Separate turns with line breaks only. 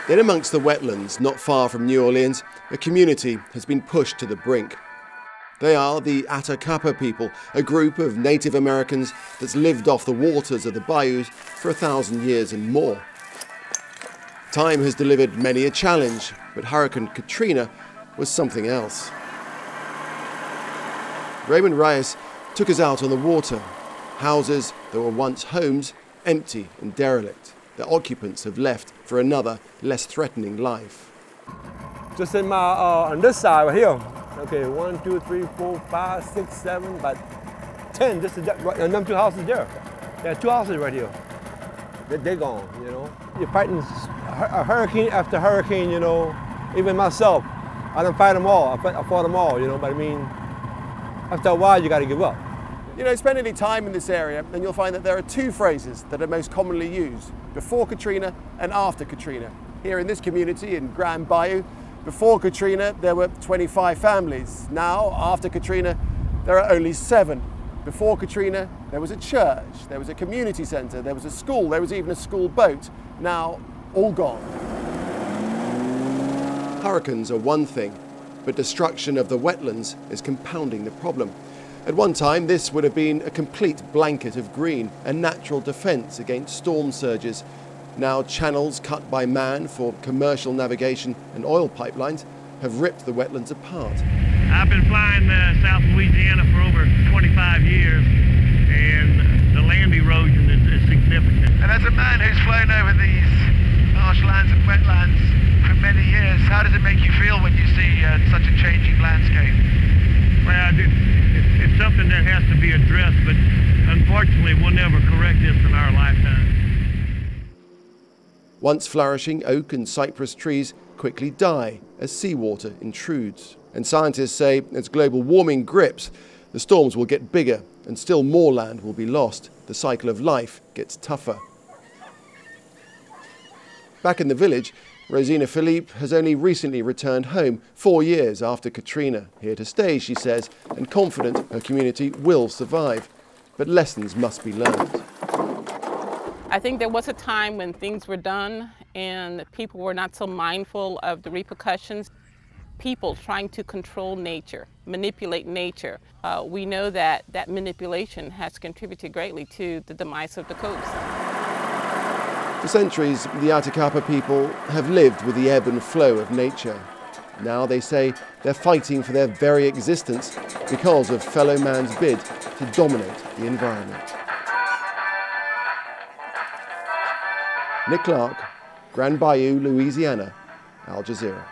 In amongst the wetlands, not far from New Orleans, a community has been pushed to the brink. They are the Atacama people, a group of Native Americans that's lived off the waters of the bayous for 1,000 years and more. Time has delivered many a challenge, but Hurricane Katrina was something else. Raymond Reyes took us out on the water. Houses that were once homes, empty and derelict. Their occupants have left for another, less threatening life.
Just in my, on this side right here, okay, 1, 2, 3, 4, 5, 6, 7, about 10, just right, and them 2 houses there. There are 2 houses right here. They're gone, you know. You're fighting a hurricane after hurricane, you know. Even myself, I don't fight them all, I fought them all, you know, but I mean, after a while you got to give up.
You know, spend any time in this area and you'll find that there are 2 phrases that are most commonly used, before Katrina and after Katrina. Here in this community in Grand Bayou, before Katrina there were 25 families. Now, after Katrina, there are only 7. Before Katrina, there was a church, there was a community centre, there was a school, there was even a school boat. Now, all gone. Hurricanes are one thing, but destruction of the wetlands is compounding the problem. At one time, this would have been a complete blanket of green, a natural defence against storm surges. Now, channels cut by man for commercial navigation and oil pipelines have ripped the wetlands apart.
I've been flying South Louisiana for over 25 years, and the land erosion is significant.
And as a man who's flown over these marshlands and wetlands for many years, how does it make you feel when you see such a changing landscape?
Well, it's something that has to be addressed, but unfortunately we'll never correct this in our lifetime.
Once flourishing oak and cypress trees quickly die as seawater intrudes. And scientists say as global warming grips, the storms will get bigger and still more land will be lost. The cycle of life gets tougher. Back in the village, Rosina Philippe has only recently returned home 4 years after Katrina. Here to stay, she says, and confident her community will survive. But lessons must be learned.
I think there was a time when things were done and people were not so mindful of the repercussions. People trying to control nature, manipulate nature. We know that that manipulation has contributed greatly to the demise of the coast.
For centuries, the Atacama people have lived with the ebb and flow of nature. Now they say they're fighting for their very existence because of fellow man's bid to dominate the environment. Nick Clark, Grand Bayou, Louisiana, Al Jazeera.